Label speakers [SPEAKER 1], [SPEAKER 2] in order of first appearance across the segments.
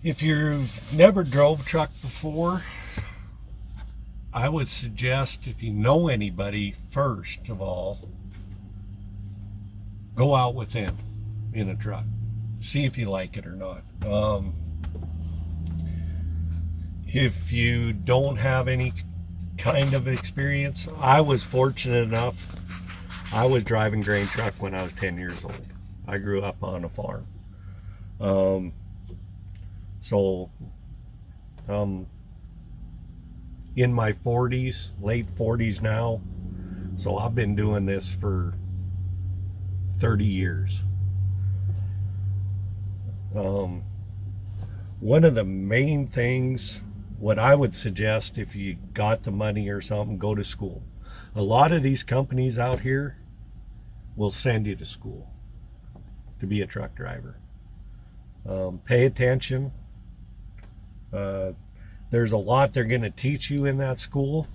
[SPEAKER 1] If you've never drove a truck before, I would suggest, if you know anybody, first of all, go out with them in a truck. See if you like it or not. If you don't have any kind of experience, I was fortunate enough. I was driving grain truck when I was 10 years old. I grew up on a farm. Um, so in my 40s, late 40s now. So I've been doing this for 30 years. One of the main things, what I would suggest if you got the money or something, go to school. A lot of these companies out here will send you to school to be a truck driver. Pay attention. There's a lot they're going to teach you in that school,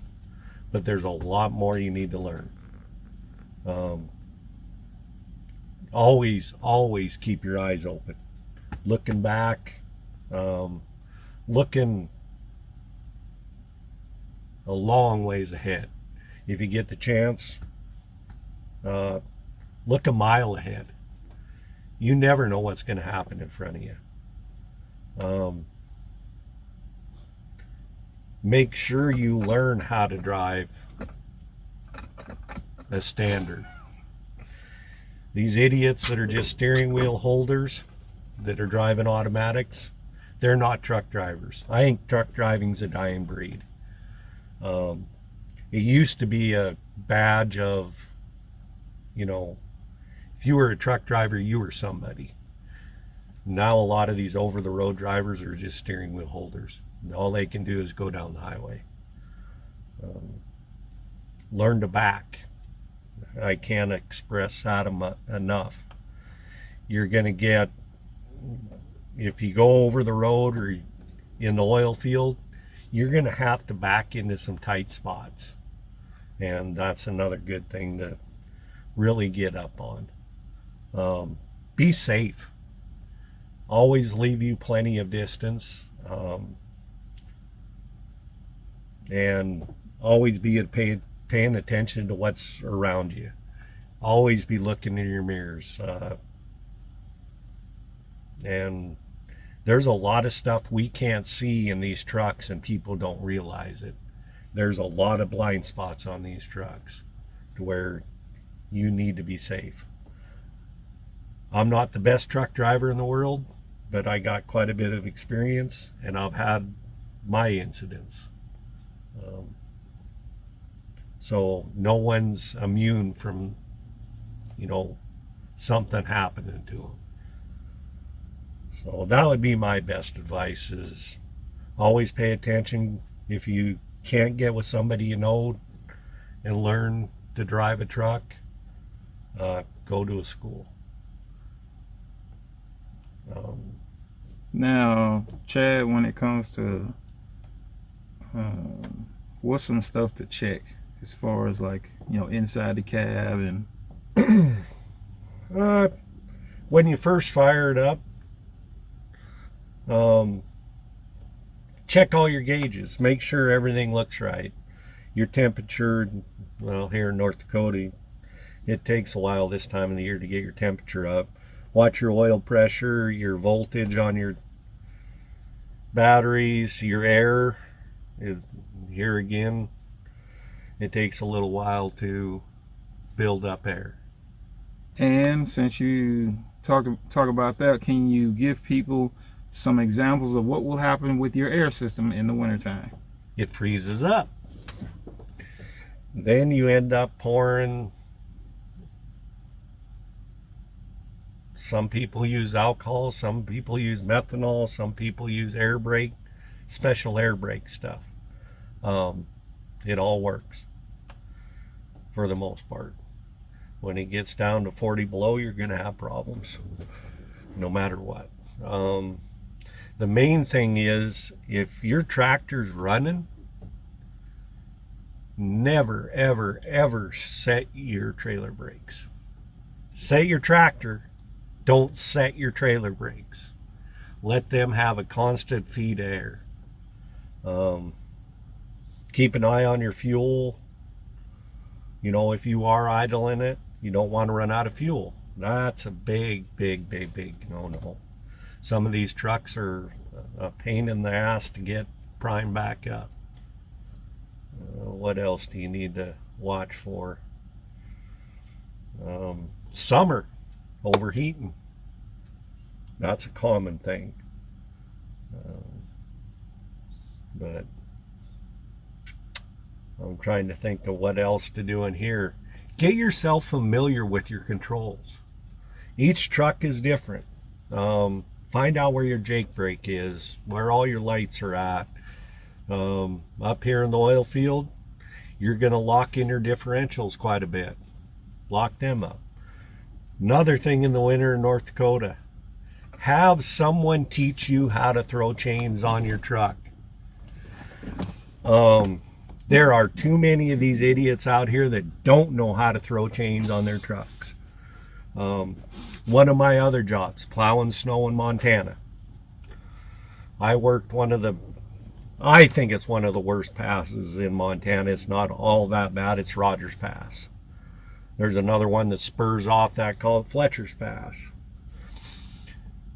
[SPEAKER 1] but there's a lot more you need to learn. Always keep your eyes open. Looking back, looking a long ways ahead. If you get the chance, look a mile ahead. You never know what's going to happen in front of you. Make sure you learn how to drive a standard. These idiots that are just steering wheel holders that are driving automatics, they're not truck drivers. I think truck driving's a dying breed. It used to be a badge of, if you were a truck driver, you were somebody. Now a lot of these over-the-road drivers are just steering wheel holders. All they can do is go down the highway. Learn to back. I can't express that enough. You're going to get, if you go over the road or in the oil field, you're going to have to back into some tight spots. And that's another good thing to really get up on. Be safe. Always leave you plenty of distance. And always be paying attention to what's around you. Always be looking in your mirrors. And there's a lot of stuff we can't see in these trucks and people don't realize it. There's a lot of blind spots on these trucks to where you need to be safe. I'm not the best truck driver in the world, but I got quite a bit of experience and I've had my incidents. So no one's immune from, something happening to them. So that would be my best advice, is always pay attention. If you can't get with somebody you know and learn to drive a truck, go to a school.
[SPEAKER 2] Now, Chad, when it comes to what's some stuff to check as far as inside the cab and
[SPEAKER 1] When you first fire it up, check all your gauges. Make sure everything looks right. Your temperature, well, here in North Dakota, it takes a while this time of the year to get your temperature up. Watch your oil pressure, your voltage on your batteries, your air. Here again, it takes a little while to build up air.
[SPEAKER 2] And since you talk about that, can you give people some examples of what will happen with your air system in the wintertime?
[SPEAKER 1] It freezes up. Then you end up pouring. Some people use alcohol, some people use methanol, some people use air brake, special air brake stuff. It all works for the most part. When it gets down to 40 below, you're going to have problems, no matter what. The main thing is, if your tractor's running, never, ever, ever set your trailer brakes. Set your tractor, don't set your trailer brakes. Let them have a constant feed of air. Keep an eye on your fuel. You know, if you are idling it, you don't want to run out of fuel. That's a big no-no. Some of these trucks are a pain in the ass to get primed back up. What else do you need to watch for? Summer, overheating. That's a common thing. But I'm trying to think of what else to do in here. Get yourself familiar with your controls. Each truck is different. Find out where your Jake brake is, where all your lights are at. Up here in the oil field, you're going to lock in your differentials quite a bit. Lock them up. Another thing in the winter in North Dakota, have someone teach you how to throw chains on your truck. There are too many of these idiots out here that don't know how to throw chains on their trucks. One of my other jobs, plowing snow in Montana. I worked I think it's one of the worst passes in Montana. It's not all that bad. It's Rogers Pass. There's another one that spurs off that called Fletcher's Pass.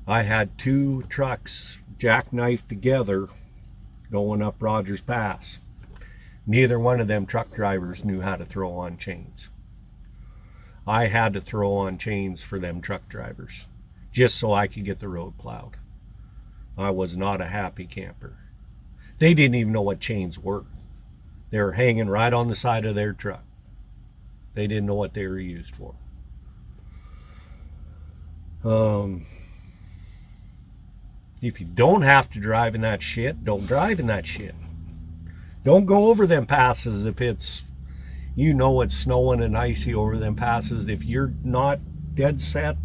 [SPEAKER 1] I had 2 trucks jackknifed together going up Rogers Pass. Neither one of them truck drivers knew how to throw on chains. I had to throw on chains for them truck drivers just so I could get the road plowed. I was not a happy camper. They didn't even know what chains were. They were hanging right on the side of their truck. They didn't know what they were used for. If you don't have to drive in that shit, don't drive in that shit. Don't go over them passes if it's, you know, it's snowing and icy over them passes. If you're not dead set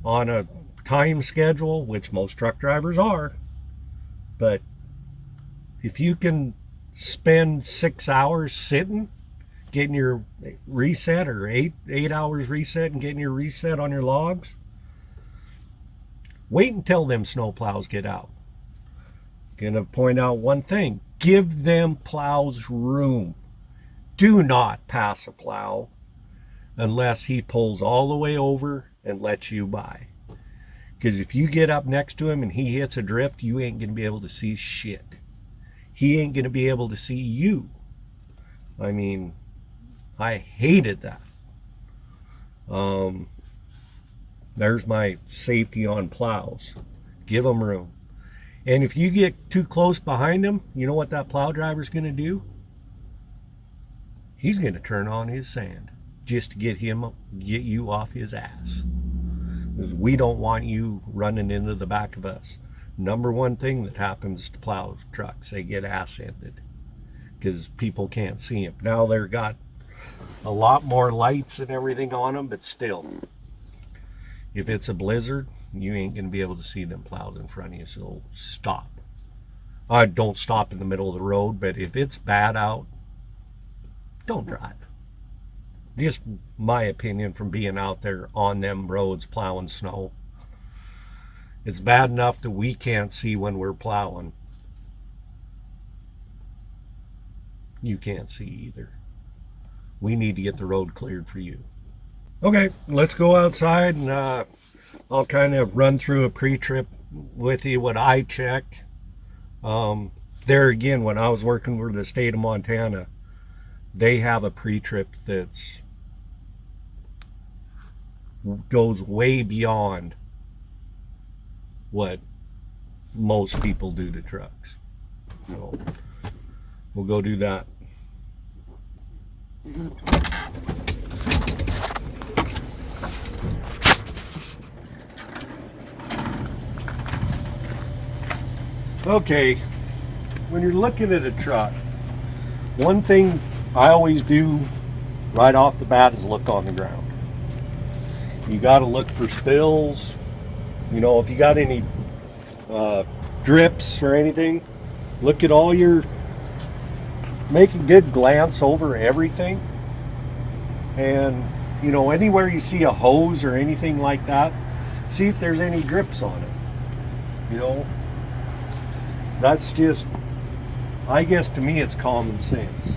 [SPEAKER 1] on a time schedule, which most truck drivers are, but if you can spend 6 hours sitting, getting your reset, or 8 hours reset and getting your reset on your logs, wait until them snow plows get out. Gonna point out one thing. Give them plows room. Do not pass a plow unless he pulls all the way over and lets you by. Because if you get up next to him and he hits a drift, you ain't going to be able to see shit. He ain't going to be able to see you. I mean, I hated that. There's my safety on plows. Give them room. And if you get too close behind him, you know what that plow driver's going to do? He's going to turn on his sand just to get you off his ass. Because we don't want you running into the back of us. Number one thing that happens to plow trucks, they get ass-ended because people can't see them. Now they've got a lot more lights and everything on them, but still, if it's a blizzard, you ain't going to be able to see them plows in front of you, so stop. Don't stop in the middle of the road, but if it's bad out, don't drive. Just my opinion from being out there on them roads plowing snow. It's bad enough that we can't see when we're plowing. You can't see either. We need to get the road cleared for you. Okay, let's go outside and I'll kind of run through a pre-trip with you what I check. There again, when I was working for the state of Montana, they have a pre-trip that's goes way beyond what most people do to trucks. So we'll go do that. Okay, when you're looking at a truck, one thing I always do right off the bat is look on the ground. You got to look for spills. You know, if you got any drips or anything, look at all your, make a good glance over everything. And, you know, anywhere you see a hose or anything like that, See if there's any drips on it. You know, that's just, I guess to me it's common sense.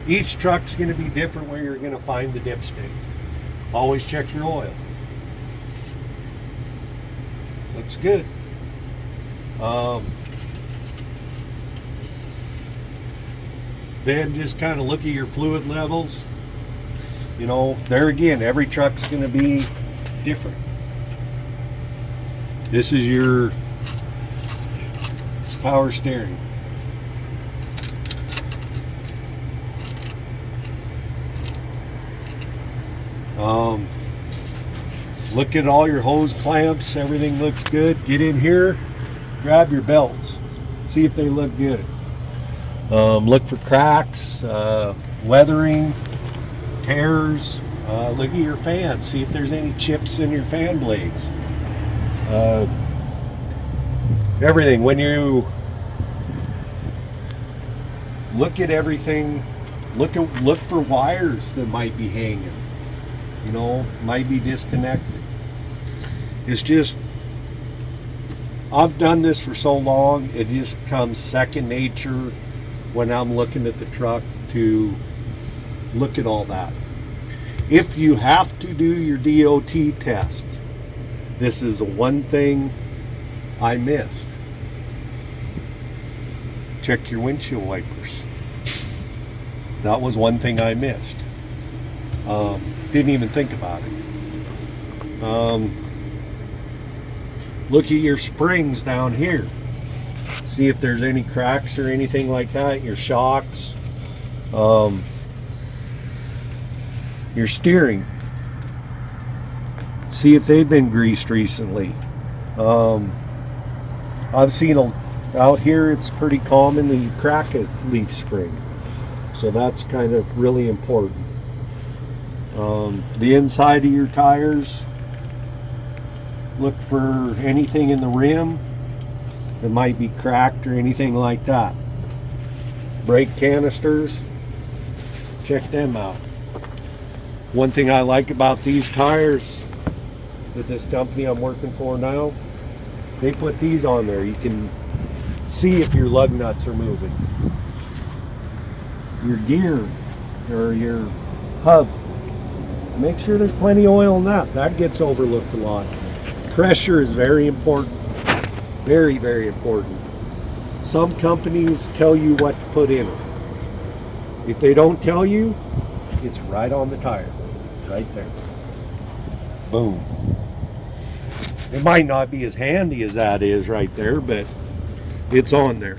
[SPEAKER 1] Each truck's going to be different where you're going to find the dipstick. Always check your oil. Looks good. Then just kind of look at your fluid levels. You know, there again, every truck's going to be different. This is your power steering. Look at all your hose clamps, everything looks good. Get in here, grab your belts, see if they look good. Look for cracks, weathering, tears. Look at your fans, see if there's any chips in your fan blades. Everything, when you look at everything, look for wires that might be hanging, you know, might be disconnected. It's just, I've done this for so long, it just comes second nature when I'm looking at the truck to look at all that. If you have to do your DOT test, this is the one thing I missed. Check your windshield wipers. That was one thing I missed. Didn't even think about it. Look at your springs down here. See if there's any cracks or anything like that. Your shocks. Your steering. See if they've been greased recently. I've seen out here it's pretty common that you crack a leaf spring. So that's kind of really important. The inside of your tires, look for anything in the rim that might be cracked or anything like that. Brake canisters, check them out. One thing I like about these tires with this company I'm working for now, they put these on there. You can see if your lug nuts are moving. Your gear or your hub, make sure there's plenty of oil in that. That gets overlooked a lot. Pressure is very important. Very, very important. Some companies tell you what to put in it. If they don't tell you, it's right on the tire. Right there. Boom. It might not be as handy as that is right there, but it's on there.